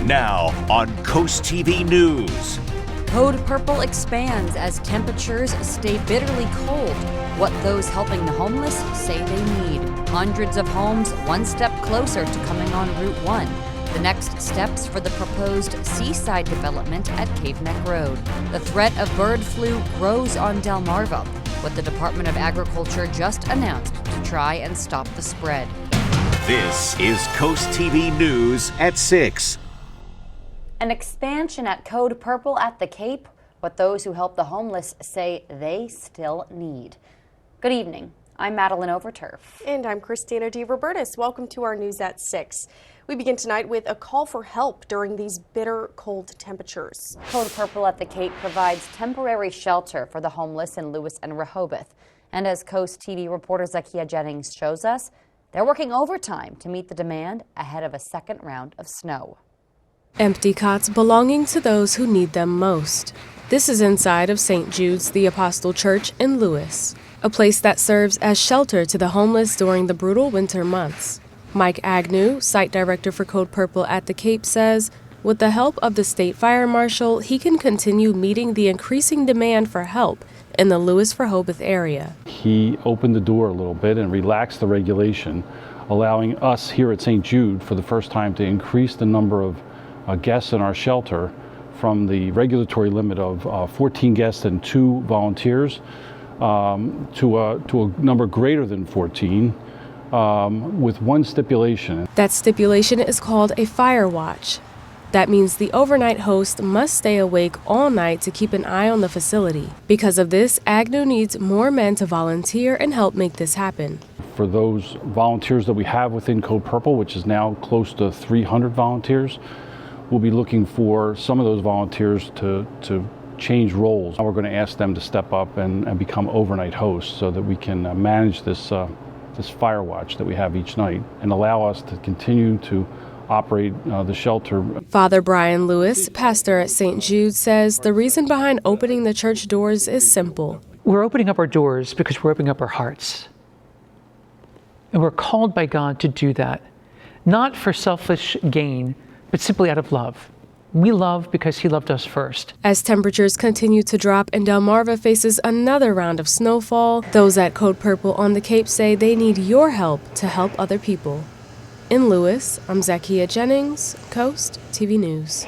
Now on CoastTV News. Code Purple expands as temperatures stay bitterly cold. What those helping the homeless say they need. Hundreds of homes one step closer to coming on Route 1. The next steps for the proposed seaside development at Cave Neck Road. The threat of bird flu grows on Delmarva. What the Department of Agriculture just announced to try and stop the spread. This is CoastTV News at 6. An expansion at Code Purple at the Cape, what those who help the homeless say they still need. Good evening. I'm Madeline Overturf. And I'm Christina DeRobertis. Welcome to our News at 6. We begin tonight with a call for help during these bitter cold temperatures. Code Purple at the Cape provides temporary shelter for the homeless in Lewis and Rehoboth. And as Coast TV reporter Zakia Jennings shows us, they're working overtime to meet the demand ahead of a second round of snow. Empty cots belonging to those who need them most. This is inside of St. Jude's the Apostle Church in Lewis, a place that serves as shelter to the homeless during the brutal winter months. Mike Agnew, site director for Code Purple at the Cape, says with the help of the state fire marshal, he can continue meeting the increasing demand for help in the Lewis-Rehoboth area. He opened the door a little bit and relaxed the regulation, allowing us here at St. Jude for the first time to increase the number of guests in our shelter from the regulatory limit of 14 guests and 2 volunteers to a number greater than 14 with one stipulation. That stipulation is called a fire watch. That means the overnight host must stay awake all night to keep an eye on the facility. Because of this, Agnew needs more men to volunteer and help make this happen. For those volunteers that we have within Code Purple, which is now close to 300 volunteers, we'll be looking for some of those volunteers to change roles. We're going to ask them to step up and become overnight hosts so that we can manage this fire watch that we have each night and allow us to continue to operate the shelter. Father Brian Lewis, pastor at St. Jude, says the reason behind opening the church doors is simple. We're opening up our doors because we're opening up our hearts. And we're called by God to do that, not for selfish gain, but simply out of love. We love because he loved us first. As temperatures continue to drop and Delmarva faces another round of snowfall, those at Code Purple on the Cape say they need your help to help other people. In Lewis, I'm Zakia Jennings, Coast TV News.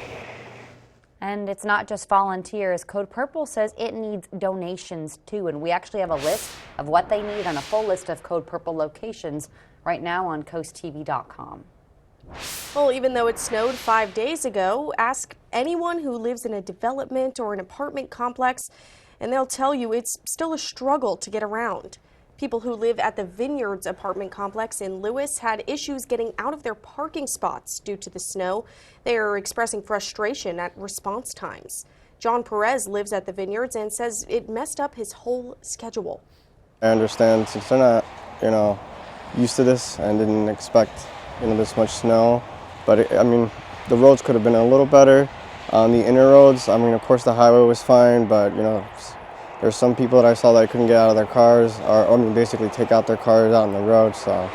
And it's not just volunteers. Code Purple says it needs donations too, and we actually have a list of what they need on a full list of Code Purple locations right now on coasttv.com. Well, even though it snowed 5 days ago, ask anyone who lives in a development or an apartment complex, and they'll tell you it's still a struggle to get around. People who live at the Vineyards apartment complex in Lewis had issues getting out of their parking spots due to the snow. They are expressing frustration at response times. John Perez lives at the Vineyards and says it messed up his whole schedule. I understand since they're not, used to this and didn't expect this much snow, but I mean, the roads could have been a little better on the inner roads. I mean, of course the highway was fine, but there's some people that I saw that couldn't get out of their cars, or basically take out their cars out on the road. So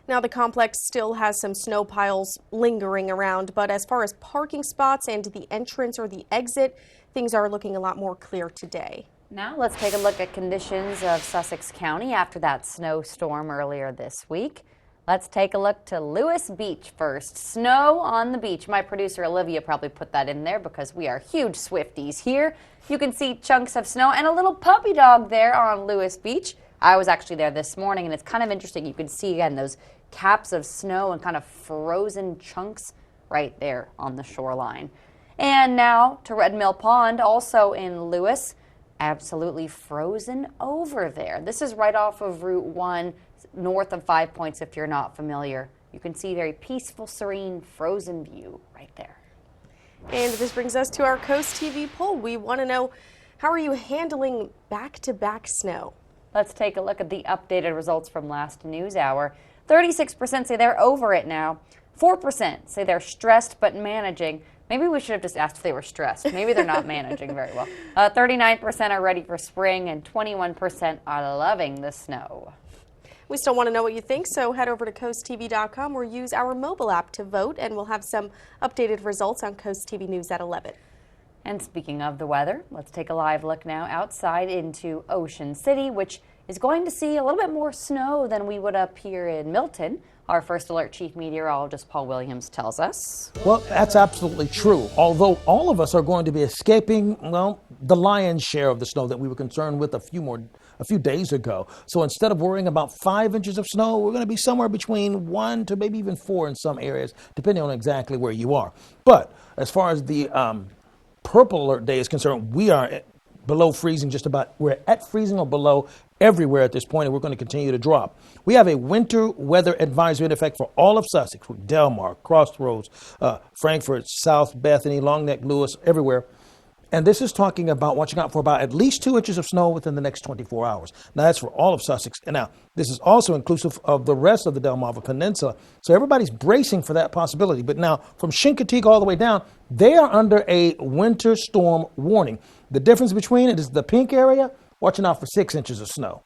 now the complex still has some snow piles lingering around, but as far as parking spots and the entrance or the exit, things are looking a lot more clear today. Now let's take a look at conditions of Sussex County after that snowstorm earlier this week. Let's take a look to Lewis Beach first. Snow on the beach. My producer Olivia probably put that in there because we are huge Swifties here. You can see chunks of snow and a little puppy dog there on Lewis Beach. I was actually there this morning, and it's kind of interesting. You can see again those caps of snow and kind of frozen chunks right there on the shoreline. And now to Red Mill Pond, also in Lewis. Absolutely frozen over there. This is right off of Route 1, north of 5 Points if you're not familiar. You can see very peaceful, serene, frozen view right there. And this brings us to our Coast TV poll. We want to know, how are you handling back-to-back snow? Let's take a look at the updated results from last news hour. 36% say they're over it now. 4% say they're stressed but managing. Maybe we should have just asked if they were stressed. Maybe they're not managing very well. 39% are ready for spring and 21% are loving the snow. We still want to know what you think, so head over to coasttv.com or use our mobile app to vote, and we'll have some updated results on Coast TV News at 11. And speaking of the weather, let's take a live look now outside into Ocean City, which is going to see a little bit more snow than we would up here in Milton. Our First Alert Chief Meteorologist Paul Williams tells us. Well, that's absolutely true. Although all of us are going to be escaping, well, the lion's share of the snow that we were concerned with a few days ago. So instead of worrying about 5 inches of snow, we're going to be somewhere between 1 to maybe even 4 in some areas, depending on exactly where you are. But as far as the purple alert day is concerned, we are below freezing we're at freezing or below everywhere at this point, and we're going to continue to drop. We have a winter weather advisory in effect for all of Sussex, Delmar, Crossroads, Frankfort, South Bethany, Long Neck, Lewis, everywhere. And this is talking about watching out for about at least 2 inches of snow within the next 24 hours. Now, that's for all of Sussex. And now, this is also inclusive of the rest of the Delmarva Peninsula. So everybody's bracing for that possibility. But now, from Chincoteague all the way down, they are under a winter storm warning. The difference between it is the pink area, watching out for 6 inches of snow.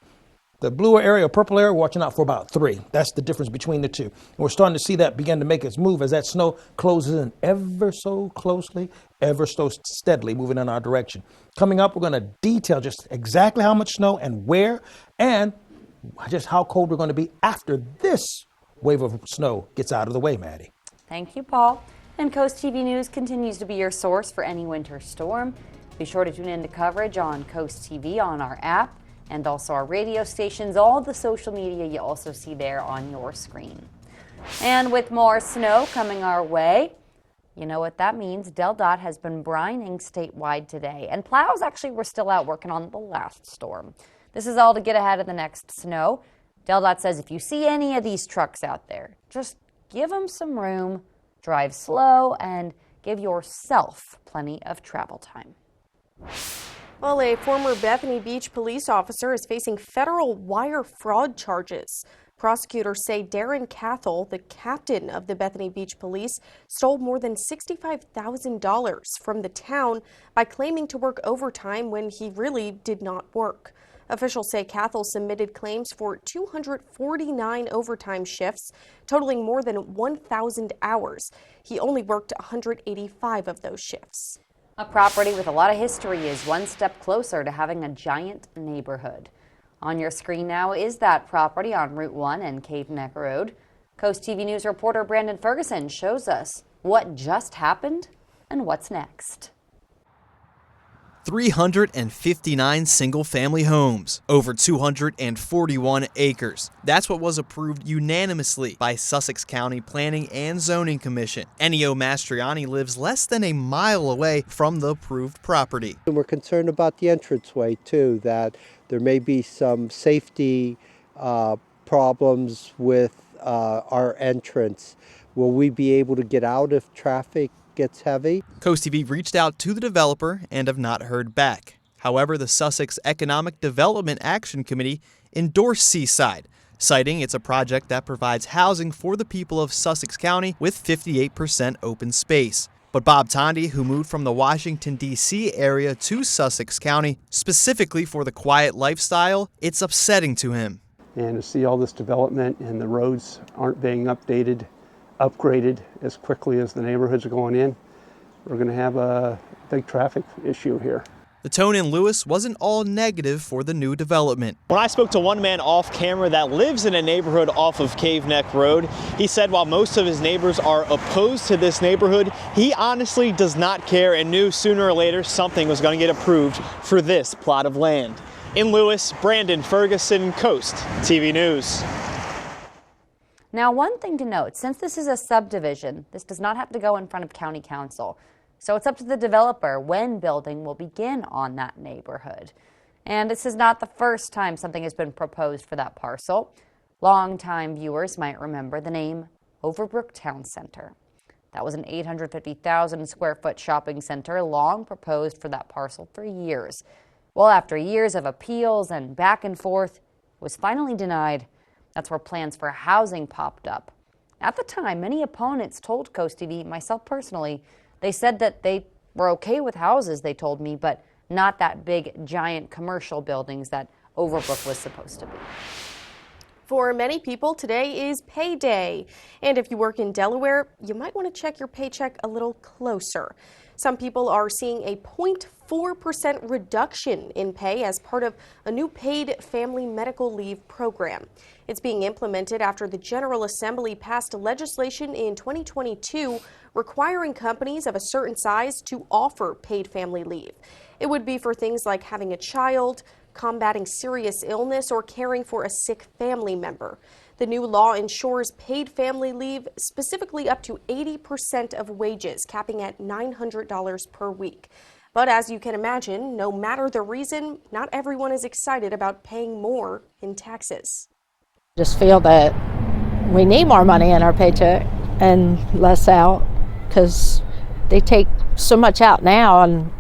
The blue area or purple area, watching out for about 3. That's the difference between the two. And we're starting to see that begin to make its move as that snow closes in ever so closely, ever so steadily moving in our direction. Coming up, we're going to detail just exactly how much snow and where, and just how cold we're going to be after this wave of snow gets out of the way, Maddie. Thank you, Paul. And Coast TV News continues to be your source for any winter storm. Be sure to tune in to coverage on Coast TV on our app, and also our radio stations, all the social media you also see there on your screen. And with more snow coming our way, you know what that means. DelDOT has been brining statewide today, and plows actually were still out working on the last storm. This is all to get ahead of the next snow. DelDOT says if you see any of these trucks out there, just give them some room, drive slow, and give yourself plenty of travel time. Well, a former Bethany Beach police officer is facing federal wire fraud charges. Prosecutors say Darren Cathell, the captain of the Bethany Beach Police, stole more than $65,000 from the town by claiming to work overtime when he really did not work. Officials say Cathell submitted claims for 249 overtime shifts, totaling more than 1,000 hours. He only worked 185 of those shifts. A property with a lot of history is one step closer to having a giant neighborhood. On your screen now is that property on Route 1 and Cave Neck Road. Coast TV News reporter Brandon Ferguson shows us what just happened and what's next. 359 single-family homes, over 241 acres. That's what was approved unanimously by Sussex County Planning and Zoning Commission. Ennio Mastriani lives less than a mile away from the approved property. And we're concerned about the entranceway too, that there may be some safety problems with our entrance. Will we be able to get out if traffic gets heavy? Coast TV reached out to the developer and have not heard back. However, the Sussex Economic Development Action Committee endorsed Seaside, citing it's a project that provides housing for the people of Sussex County with 58% open space. But Bob Tondi, who moved from the Washington, D.C. area to Sussex County specifically for the quiet lifestyle, it's upsetting to him. And to see all this development and the roads aren't being upgraded as quickly as the neighborhoods are going in, we're going to have a big traffic issue here. The tone in Lewis wasn't all negative for the new development. When I spoke to one man off camera that lives in a neighborhood off of Cave Neck Road, he said while most of his neighbors are opposed to this neighborhood, he honestly does not care and knew sooner or later something was going to get approved for this plot of land. In Lewis, Brandon Ferguson, Coast TV News. Now, one thing to note, since this is a subdivision, this does not have to go in front of county council. So it's up to the developer when building will begin on that neighborhood. And this is not the first time something has been proposed for that parcel. Longtime viewers might remember the name Overbrook Town Center. That was an 850,000 square foot shopping center long proposed for that parcel for years. Well, after years of appeals and back and forth, it was finally denied. That's where plans for housing popped up. At the time, many opponents told Coast TV, myself personally, they said that they were okay with houses, they told me, but not that big, giant commercial buildings that Overbrook was supposed to be. For many people, today is payday. And if you work in Delaware, you might want to check your paycheck a little closer. Some people are seeing a 0.4% reduction in pay as part of a new paid family medical leave program. It's being implemented after the General Assembly passed legislation in 2022 requiring companies of a certain size to offer paid family leave. It would be for things like having a child, combating serious illness, or caring for a sick family member. The new law ensures paid family leave, specifically up to 80% of wages, capping at $900 per week. But as you can imagine, no matter the reason, not everyone is excited about paying more in taxes. Just feel that we need more money in our paycheck and less out, because they take so much out now, and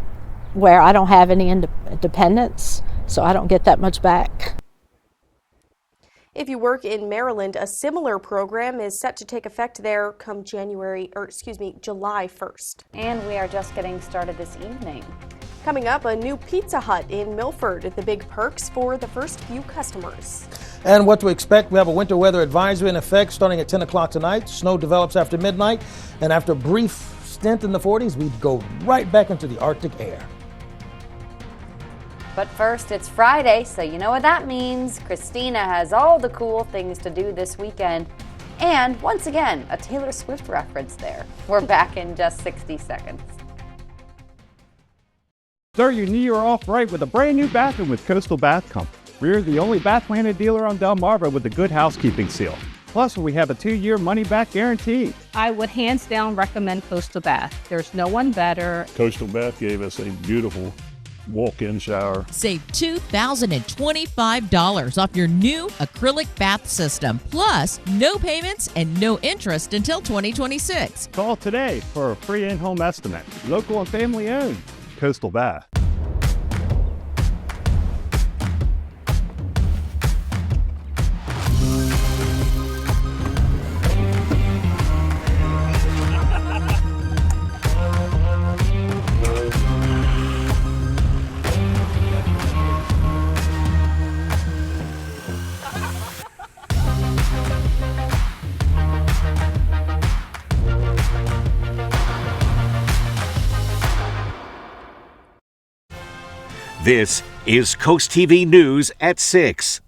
where I don't have any independence, so I don't get that much back. If you work in Maryland, a similar program is set to take effect there come July 1st. And we are just getting started this evening. Coming up, a new Pizza Hut in Milford, the big perks for the first few customers. And what to expect, we have a winter weather advisory in effect starting at 10 o'clock tonight. Snow develops after midnight, and after a brief stint in the 40s, we go right back into the Arctic air. But first, it's Friday, so you know what that means. Christina has all the cool things to do this weekend. And once again, a Taylor Swift reference there. We're back in just 60 seconds. Start your new year off right with a brand new bathroom with Coastal Bath Company. We're the only bath-planted dealer on Delmarva with a good housekeeping seal. Plus, we have a 2-year money-back guarantee. I would hands down recommend Coastal Bath. There's no one better. Coastal Bath gave us a beautiful walk-in shower. Save $2,025 off your new acrylic bath system. Plus, no payments and no interest until 2026. Call today for a free in-home estimate. Local and family owned. Coastal Bath. This is Coast TV News at 6.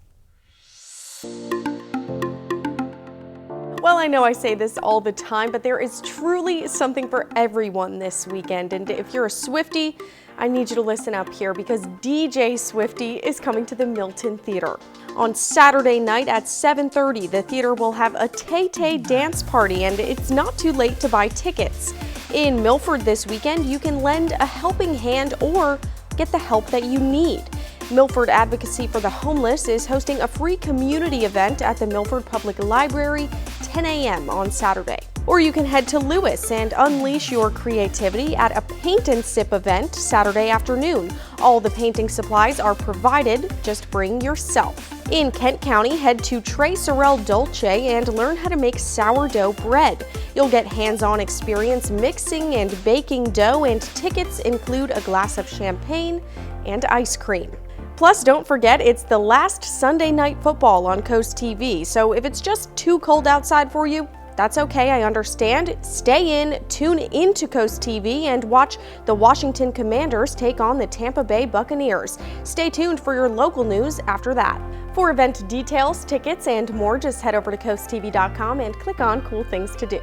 Well, I know I say this all the time, but there is truly something for everyone this weekend. And if you're a Swiftie, I need you to listen up here, because DJ Swiftie is coming to the Milton Theater. On Saturday night at 7:30, the theater will have a Tay-Tay dance party, and it's not too late to buy tickets. In Milford this weekend, you can lend a helping hand or get the help that you need. Milford Advocacy for the Homeless is hosting a free community event at the Milford Public Library, 10 a.m. on Saturday. Or you can head to Lewis and unleash your creativity at a paint and sip event Saturday afternoon. All the painting supplies are provided, just bring yourself. In Kent County, head to Tres Sorel Dolce and learn how to make sourdough bread. You'll get hands-on experience mixing and baking dough, and tickets include a glass of champagne and ice cream. Plus, don't forget, it's the last Sunday night football on Coast TV, so if it's just too cold outside for you, that's okay, I understand. Stay in, tune into Coast TV, and watch the Washington Commanders take on the Tampa Bay Buccaneers. Stay tuned for your local news after that. For event details, tickets, and more, just head over to coasttv.com and click on Cool Things to Do.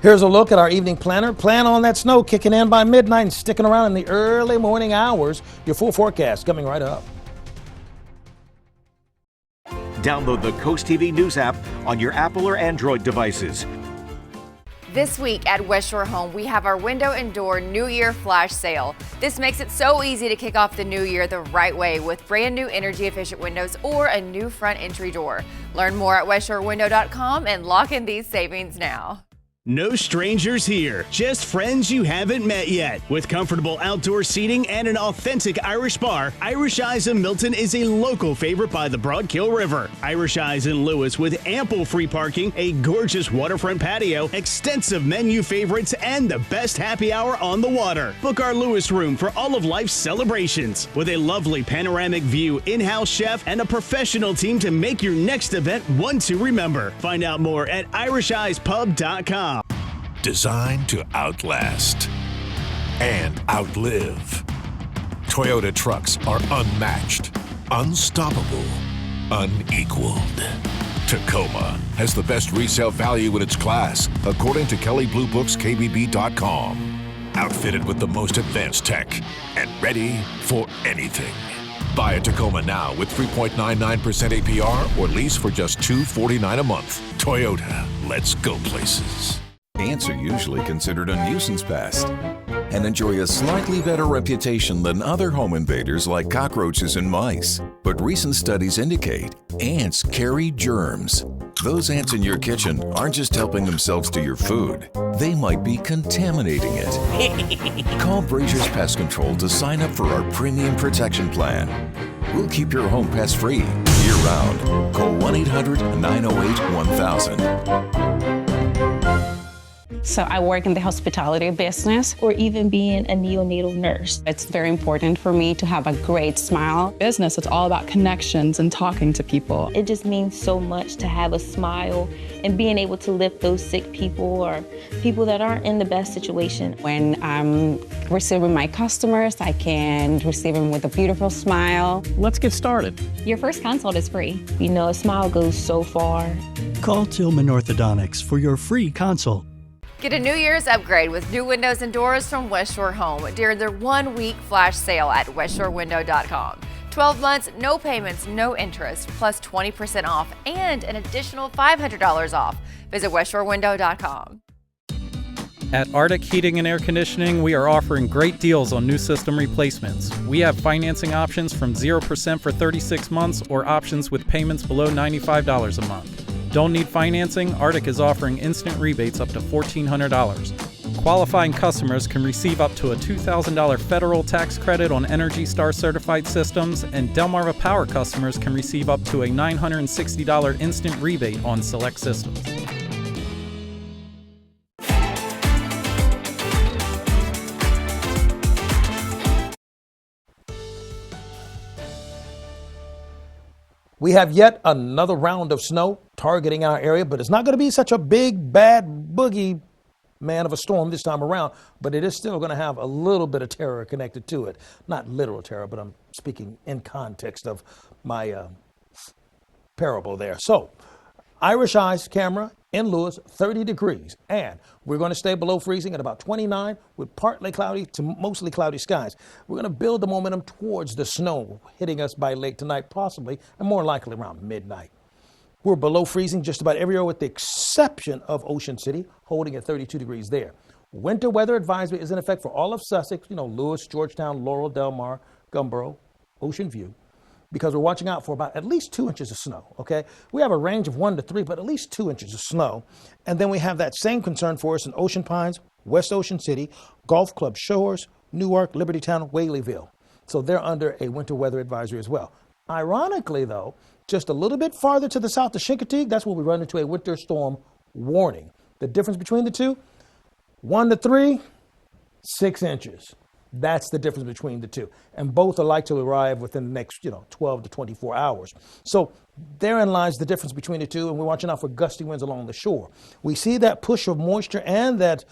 Here's a look at our evening planner. Plan on that snow kicking in by midnight and sticking around in the early morning hours. Your full forecast coming right up. Download the Coast TV News app on your Apple or Android devices. This week at West Shore Home, we have our window and door New Year flash sale. This makes it so easy to kick off the new year the right way with brand new energy efficient windows or a new front entry door. Learn more at westshorewindow.com and lock in these savings now. No strangers here, just friends you haven't met yet. With comfortable outdoor seating and an authentic Irish bar, Irish Eyes in Milton is a local favorite by the Broadkill River. Irish Eyes in Lewis with ample free parking, a gorgeous waterfront patio, extensive menu favorites, and the best happy hour on the water. Book our Lewis room for all of life's celebrations. With a lovely panoramic view, in-house chef, and a professional team to make your next event one to remember. Find out more at irisheyespub.com. Designed to outlast and outlive. Toyota trucks are unmatched, unstoppable, unequaled. Tacoma has the best resale value in its class, according to Kelley Blue Book's KBB.com. Outfitted with the most advanced tech and ready for anything. Buy a Tacoma now with 3.99% APR or lease for just $249 a month. Toyota, let's go places. Ants are usually considered a nuisance pest and enjoy a slightly better reputation than other home invaders like cockroaches and mice. But recent studies indicate ants carry germs. Those ants in your kitchen aren't just helping themselves to your food. They might be contaminating it. Call Brazier's Pest Control to sign up for our premium protection plan. We'll keep your home pest free year-round. Call 1-800-908-1000. So I work in the hospitality business, or even being a neonatal nurse. It's very important for me to have a great smile. Business, it's all about connections and talking to people. It just means so much to have a smile and being able to lift those sick people or people that aren't in the best situation. When I'm receiving my customers, I can receive them with a beautiful smile. Let's get started. Your first consult is free. You know, a smile goes so far. Call Tillman Orthodontics for your free consult. Get a New Year's upgrade with new windows and doors from West Shore Home during their 1-week flash sale at westshorewindow.com. 12 months, no payments, no interest, plus 20% off and an additional $500 off. Visit westshorewindow.com. At Arctic Heating and Air Conditioning, we are offering great deals on new system replacements. We have financing options from 0% for 36 months or options with payments below $95 a month. Don't need financing? Arctic is offering instant rebates up to $1,400. Qualifying customers can receive up to a $2,000 federal tax credit on Energy Star certified systems, and Delmarva Power customers can receive up to a $960 instant rebate on select systems. We have yet another round of snow targeting our area, but it's not going to be such a big, bad boogie man of a storm this time around, but it is still going to have a little bit of terror connected to it. Not literal terror, but I'm speaking in context of my parable there. So, Irish Eyes camera in Lewis, 30 degrees, and we're going to stay below freezing at about 29 with partly cloudy to mostly cloudy skies. We're going to build the momentum towards the snow hitting us by late tonight, possibly, and more likely around midnight. We're below freezing just about everywhere with the exception of Ocean City, holding at 32 degrees there. Winter weather advisory is in effect for all of Sussex, Lewis, Georgetown, Laurel, Delmar, Gumboro, Ocean View, because we're watching out for about at least 2 inches of snow, okay? We have a range of 1 to 3, but at least 2 inches of snow. And then we have that same concern for us in Ocean Pines, West Ocean City, Golf Club Shores, Newark, Liberty Town, Whaleyville. So they're under a winter weather advisory as well. Ironically, though, just a little bit farther to the south of Chincoteague, that's where we run into a winter storm warning. The difference between the two, 1 to 3, 6 inches. That's the difference between the two. And both are likely to arrive within the next, 12 to 24 hours. So therein lies the difference between the two, and we're watching out for gusty winds along the shore. We see that push of moisture and that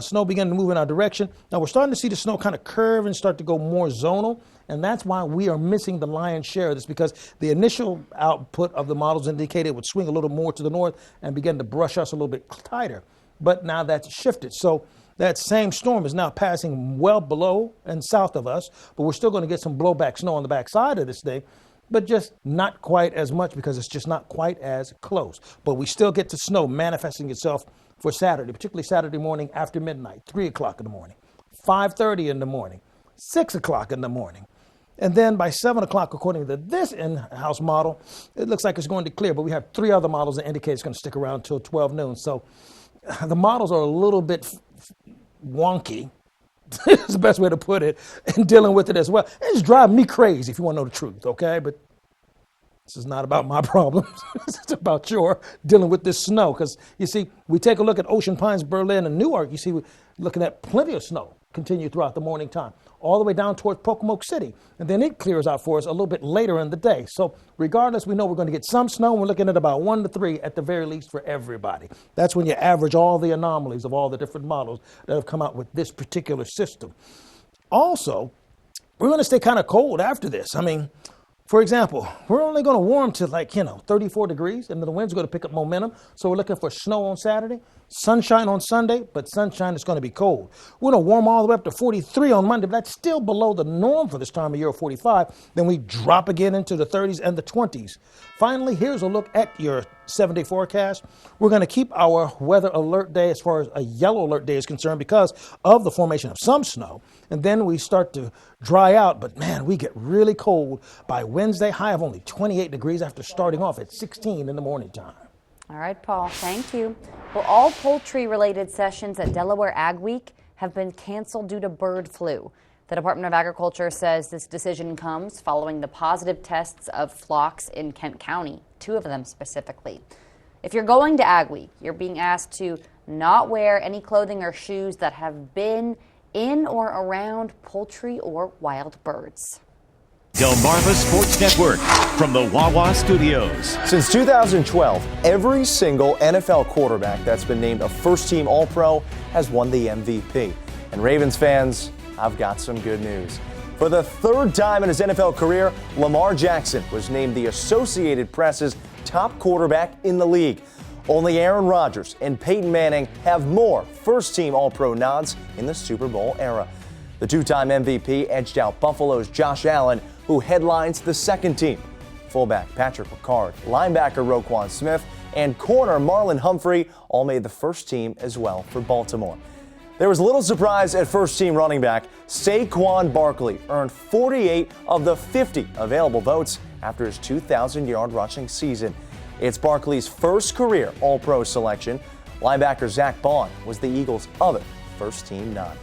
snow begin to move in our direction. Now we're starting to see the snow kind of curve and start to go more zonal, and that's why we are missing the lion's share of this, because the initial output of the models indicated it would swing a little more to the north and begin to brush us a little bit tighter. But now that's shifted. So that same storm is now passing well below and south of us, but we're still going to get some blowback snow on the backside of this thing, but just not quite as much because it's just not quite as close. But we still get to snow manifesting itself for Saturday, particularly Saturday morning after midnight, 3 o'clock in the morning, 5:30 in the morning, 6 o'clock in the morning. And then by 7 o'clock, according to this in-house model, it looks like it's going to clear, but we have 3 other models that indicate it's going to stick around until 12 noon. So the models are a little bit wonky. It's the best way to put it, and dealing with it as well. It's driving me crazy, if you want to know the truth, okay? But this is not about my problems. It's about your dealing with this snow. Because, you see, we take a look at Ocean Pines, Berlin, and Newark. You see, we're looking at plenty of snow continue throughout the morning time, all the way down towards Pocomoke City. And then it clears out for us a little bit later in the day. So regardless, we know we're going to get some snow. We're looking at about 1 to 3 at the very least for everybody. That's when you average all the anomalies of all the different models that have come out with this particular system. Also, we're going to stay kind of cold after this. I mean, for example, we're only going to warm to 34 degrees, and the wind's going to pick up momentum. So we're looking for snow on Saturday, sunshine on Sunday, but sunshine is going to be cold. We're going to warm all the way up to 43 on Monday, but that's still below the norm for this time of year, 45. Then we drop again into the 30s and the 20s. Finally, here's a look at your 7-day forecast. We're going to keep our weather alert day as far as a yellow alert day is concerned because of the formation of some snow. And then we start to dry out, but man, we get really cold by Wednesday, high of only 28 degrees after starting off at 16 in the morning time. All right, Paul, thank you. Well, all poultry-related sessions at Delaware Ag Week have been canceled due to bird flu. The Department of Agriculture says this decision comes following the positive tests of flocks in Kent County, 2 of them specifically. If you're going to Ag Week, you're being asked to not wear any clothing or shoes that have been in or around poultry or wild birds. Delmarva Sports Network from the Wawa Studios. Since 2012, every single NFL quarterback that's been named a first-team All-Pro has won the MVP. And Ravens fans, I've got some good news. For the 3rd time in his NFL career, Lamar Jackson was named the Associated Press's top quarterback in the league. Only Aaron Rodgers and Peyton Manning have more first-team All-Pro nods in the Super Bowl era. The 2-time MVP edged out Buffalo's Josh Allen, who headlines the second team. Fullback Patrick Ricard, linebacker Roquan Smith, and corner Marlon Humphrey all made the first team as well for Baltimore. There was little surprise at first-team running back Saquon Barkley earned 48 of the 50 available votes after his 2,000-yard rushing season. It's Barkley's first career All-Pro selection. Linebacker Zach Bond was the Eagles' other first-team nod.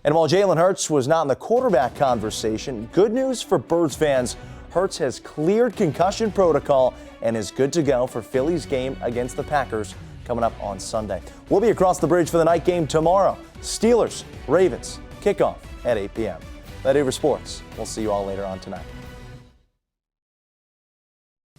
And while Jalen Hurts was not in the quarterback conversation, good news for Birds fans. Hurts has cleared concussion protocol and is good to go for Philly's game against the Packers coming up on Sunday. We'll be across the bridge for the night game tomorrow. Steelers, Ravens, kickoff at 8 p.m. That over sports. We'll see you all later on tonight.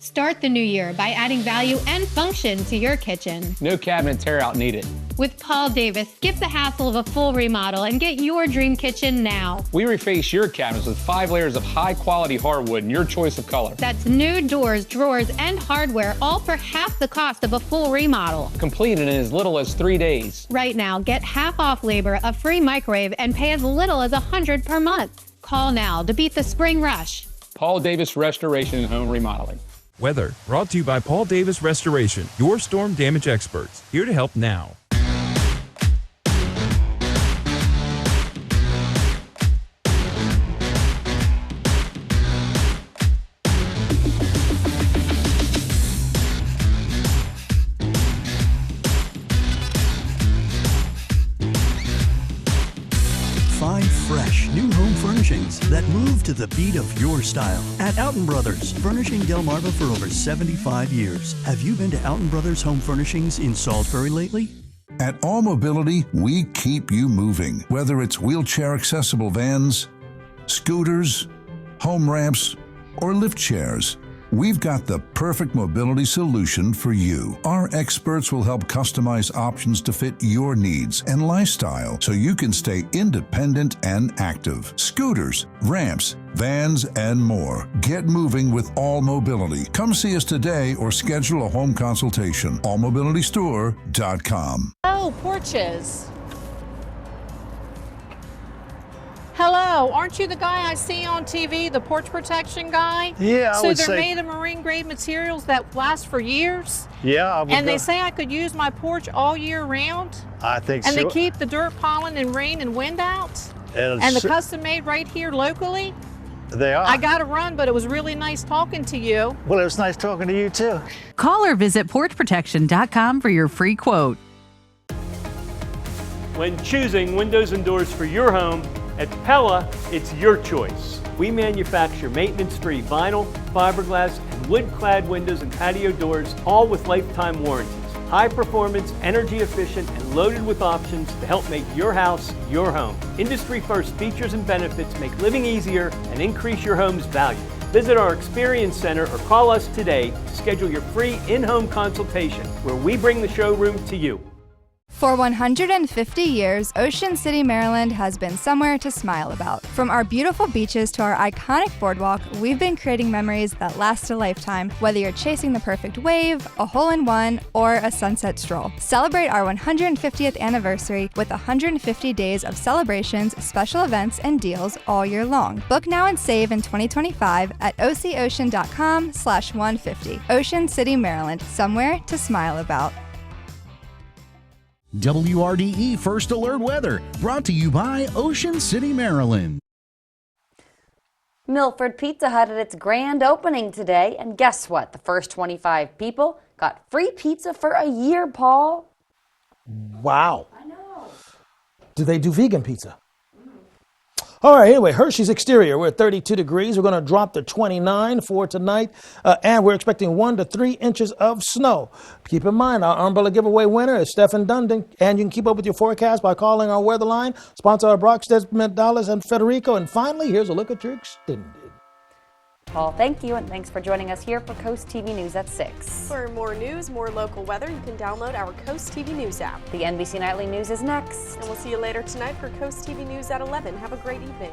Start the new year by adding value and function to your kitchen. No cabinet tear-out needed. With Paul Davis, skip the hassle of a full remodel and get your dream kitchen now. We reface your cabinets with 5 layers of high-quality hardwood in your choice of color. That's new doors, drawers, and hardware, all for half the cost of a full remodel. Completed in as little as 3 days. Right now, get half off labor, a free microwave, and pay as little as $100 per month. Call now to beat the spring rush. Paul Davis Restoration and Home Remodeling. Weather brought to you by Paul Davis Restoration, your storm damage experts, here to help now. Find fresh, new home furnishings that move to the beat of your style at Alton Brothers, furnishing Delmarva for over 75 years. Have you been to Alton Brothers Home Furnishings in Salisbury lately? At All Mobility, we keep you moving. Whether it's wheelchair-accessible vans, scooters, home ramps, or lift chairs, we've got the perfect mobility solution for you. Our experts will help customize options to fit your needs and lifestyle so you can stay independent and active. Scooters, ramps, vans, and more. Get moving with All Mobility. Come see us today or schedule a home consultation. allmobilitystore.com. Oh, porches. Hello, aren't you the guy I see on TV, the porch protection guy? Yeah, I would say. So they're made of marine grade materials that last for years? Yeah, I would. And they say I could use my porch all year round? I think so. And they keep the dirt, pollen, and rain and wind out? And the custom made right here locally? They are. I got to run, but it was really nice talking to you. Well, it was nice talking to you too. Call or visit porchprotection.com for your free quote. When choosing windows and doors for your home, at Pella, it's your choice. We manufacture maintenance-free vinyl, fiberglass, and wood-clad windows and patio doors, all with lifetime warranties. High performance, energy efficient, and loaded with options to help make your house your home. Industry first features and benefits make living easier and increase your home's value. Visit our Experience Center or call us today to schedule your free in-home consultation where we bring the showroom to you. For 150 years, Ocean City, Maryland has been somewhere to smile about. From our beautiful beaches to our iconic boardwalk, we've been creating memories that last a lifetime, whether you're chasing the perfect wave, a hole-in-one, or a sunset stroll. Celebrate our 150th anniversary with 150 days of celebrations, special events, and deals all year long. Book now and save in 2025 at ococean.com/150. Ocean City, Maryland, somewhere to smile about. WRDE First Alert Weather, brought to you by Ocean City, Maryland. Milford Pizza Hut at its grand opening today, and guess what? The first 25 people got free pizza for a year, Paul. Wow. I know. Do they do vegan pizza? All right, anyway, Hershey's exterior, we're at 32 degrees. We're going to drop to 29 for tonight, and we're expecting 1 to 3 inches of snow. Keep in mind, our umbrella giveaway winner is Stephen Dundon, and you can keep up with your forecast by calling our weather line, sponsor of Brock Dallas and Federico. And finally, here's a look at your extended. Paul, thank you, and thanks for joining us here for Coast TV News at 6. For more news, more local weather, you can download our Coast TV News app. The NBC Nightly News is next. And we'll see you later tonight for Coast TV News at 11. Have a great evening.